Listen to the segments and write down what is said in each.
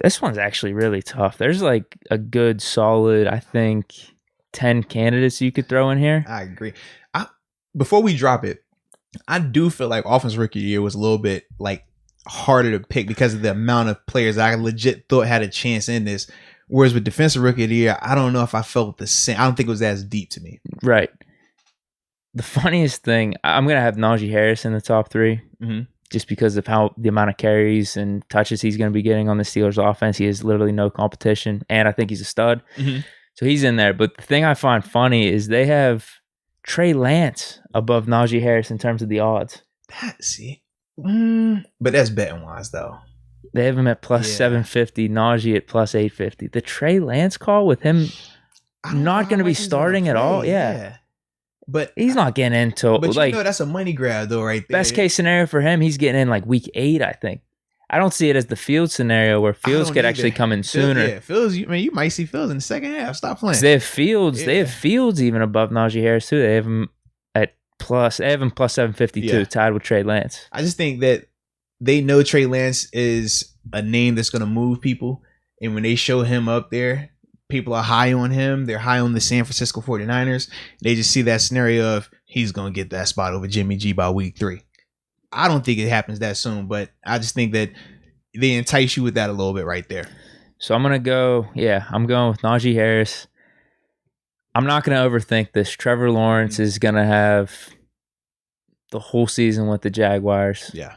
This one's actually really tough. There's like a good solid, I think, 10 candidates you could throw in here. I agree. Before we drop it, I do feel like Offensive Rookie of the Year was a little bit like harder to pick because of the amount of players I legit thought had a chance in this. Whereas with Defensive Rookie of the Year, I don't know if I felt the same. I don't think it was as deep to me. Right. The funniest thing, I'm going to have Najee Harris in the top 3 just because of the amount of carries and touches he's going to be getting on the Steelers offense. He has literally no competition, and I think he's a stud. So he's in there. But the thing I find funny is they have Trey Lance above Najee Harris in terms of the odds. But that's betting wise, though. They have him at plus 750, Najee at plus 850. The Trey Lance call with him not going to be starting at all. Yeah. But he's not getting into But like, that's a money grab, though, right there. Best case scenario for him, he's getting in like week 8, I think. I don't see it as the Fields scenario where Fields could actually come in sooner. Yeah, Fields. You might see Fields in the second half. Stop playing. They have Fields. Yeah. They have Fields even above Najee Harris too. They have him at plus. They have him plus 752, tied with Trey Lance. I just think that they know Trey Lance is a name that's going to move people, and when they show him up there, people are high on him. They're high on the San Francisco 49ers. They just see that scenario of he's going to get that spot over Jimmy G by week 3. I don't think it happens that soon, but I just think that they entice you with that a little bit right there. So I'm going to go, I'm going with Najee Harris. I'm not going to overthink this. Trevor Lawrence is going to have the whole season with the Jaguars. Yeah.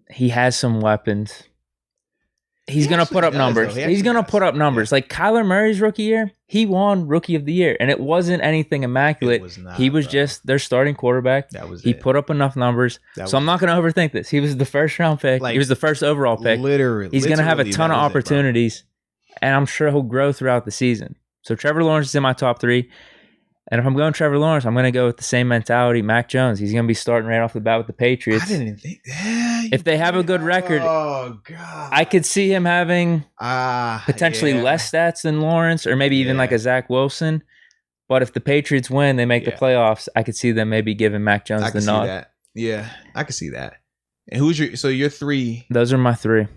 He has some weapons. He's going to put up numbers. He's going to put up numbers. Like Kyler Murray's rookie year, he won Rookie of the Year, and it wasn't anything immaculate. He was just their starting quarterback. He put up enough numbers. So I'm not going to overthink this. He was the first round pick. He was the first overall pick. He's going to have a ton of opportunities, and I'm sure he'll grow throughout the season. So Trevor Lawrence is in my top 3. And if I'm going Trevor Lawrence, I'm going to go with the same mentality. Mac Jones, he's going to be starting right off the bat with the Patriots. I didn't even think that. If they have a good record, I could see him having potentially less stats than Lawrence, or maybe even like a Zach Wilson. But if the Patriots win, they make the playoffs, I could see them maybe giving Mac Jones the nod. That. Yeah, I could see that. And your 3? Those are my 3.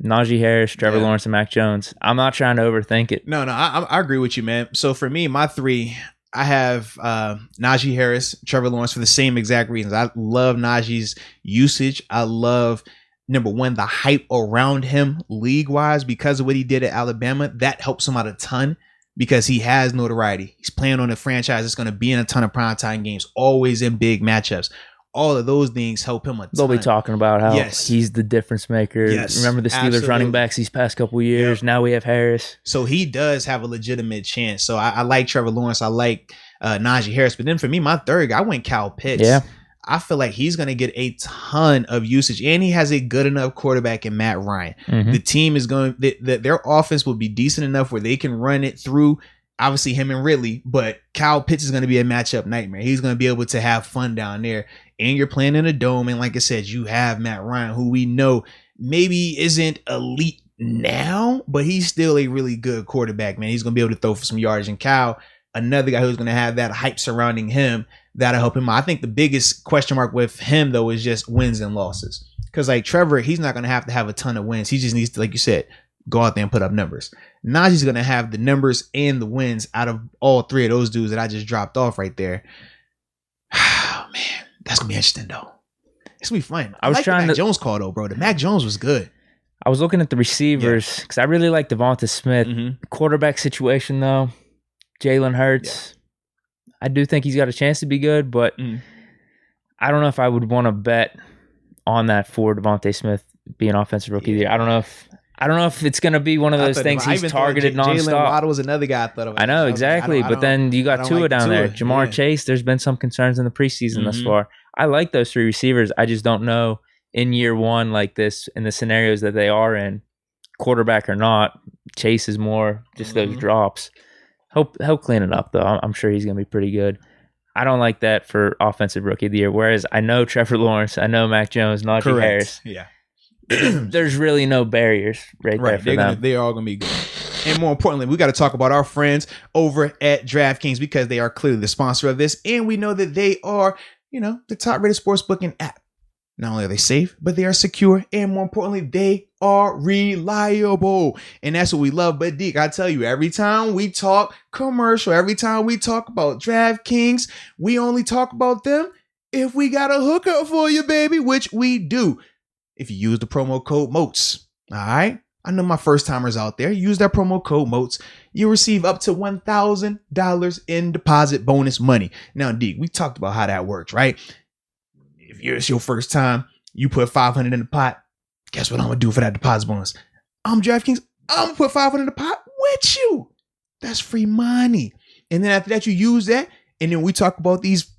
Najee Harris, Trevor Lawrence, and Mac Jones. I'm not trying to overthink it. No, I agree with you, man. So for me, my 3... I have Najee Harris, Trevor Lawrence for the same exact reasons. I love Najee's usage. I love, number one, the hype around him league-wise because of what he did at Alabama. That helps him out a ton because he has notoriety. He's playing on a franchise that's going to be in a ton of primetime games, always in big matchups. All of those things help him a ton. They'll be talking about how he's the difference maker. Remember the Steelers running backs these past couple of years? Yep. Now we have Harris. So he does have a legitimate chance. So I like Trevor Lawrence. I like Najee Harris. But then for me, my 3rd guy, I went Kyle Pitts. Yeah. I feel like he's going to get a ton of usage. And he has a good enough quarterback in Matt Ryan. The team is going – their offense will be decent enough where they can run it through – obviously him and Ridley, but Kyle Pitts is going to be a matchup nightmare. He's going to be able to have fun down there. And you're playing in a dome. And like I said, you have Matt Ryan, who we know maybe isn't elite now, but he's still a really good quarterback, man. He's going to be able to throw for some yards. And Kyle, another guy who's going to have that hype surrounding him, that'll help him out. I think the biggest question mark with him, though, is just wins and losses. Because like Trevor, he's not going to have a ton of wins. He just needs to, like you said, go out there and put up numbers. Najee's going to have the numbers and the wins out of all 3 of those dudes that I just dropped off right there. Oh, man. That's going to be interesting, though. It's going to be fun. I was like trying the Mac Jones call, though, bro. The Mac Jones was good. I was looking at the receivers because I really like Devonta Smith. Quarterback situation, though, Jalen Hurts. I do think he's got a chance to be good, but I don't know if I would want to bet on that for Devonta Smith being offensive rookie of the year. I don't know if it's going to be one of those things he's targeted nonstop. Jalen Waddle was another guy I thought of. I know, exactly. But then you got Tua down there. Jamar Chase, there's been some concerns in the preseason thus far. I like those 3 receivers. I just don't know in year 1 like this, in the scenarios that they are in, quarterback or not, Chase is more just those drops. He'll clean it up, though. I'm sure he's going to be pretty good. I don't like that for offensive rookie of the year, whereas I know Trevor Lawrence, I know Mac Jones, Najee Harris. Yeah. There's really no barriers there for them. They're all going to be good. And more importantly, we got to talk about our friends over at DraftKings because they are clearly the sponsor of this. And we know that they are, the top-rated sportsbook and app Not only are they safe, but they are secure. And more importantly, they are reliable. And that's what we love. But Deke, I tell you, every time we talk commercial, every time we talk about DraftKings, we only talk about them if we got a hookup for you, baby, which we do. If you use the promo code MOATS, all right? I know my first timers out there. Use that promo code MOATS. You receive up to $1,000 in deposit bonus money. Now, Deke, we talked about how that works, right? If it's your first time, you put $500 in the pot. Guess what I'm going to do for that deposit bonus? I'm DraftKings. I'm going to put $500 in the pot with you. That's free money. And then after that, you use that. And then we talk about these,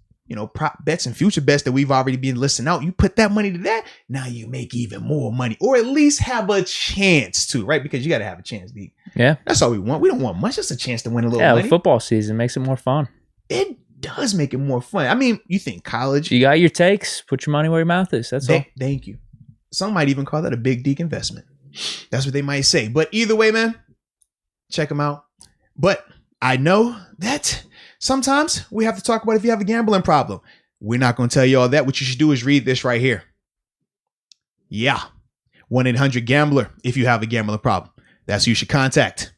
prop bets and future bets that we've already been listing out. You put that money to that. Now you make even more money, or at least have a chance to, right? Because you got to have a chance, Deke. Yeah. That's all we want. We don't want much. Just a chance to win a little money. Yeah, football season makes it more fun. It does make it more fun. I mean, you think college. You got your takes. Put your money where your mouth is. That's all. Thank you. Some might even call that a big Deke investment. That's what they might say. But either way, man, check them out. But I know that sometimes we have to talk about if you have a gambling problem. We're not going to tell you all that. What you should do is read this right here. Yeah. 1-800-GAMBLER if you have a gambling problem. That's who you should contact.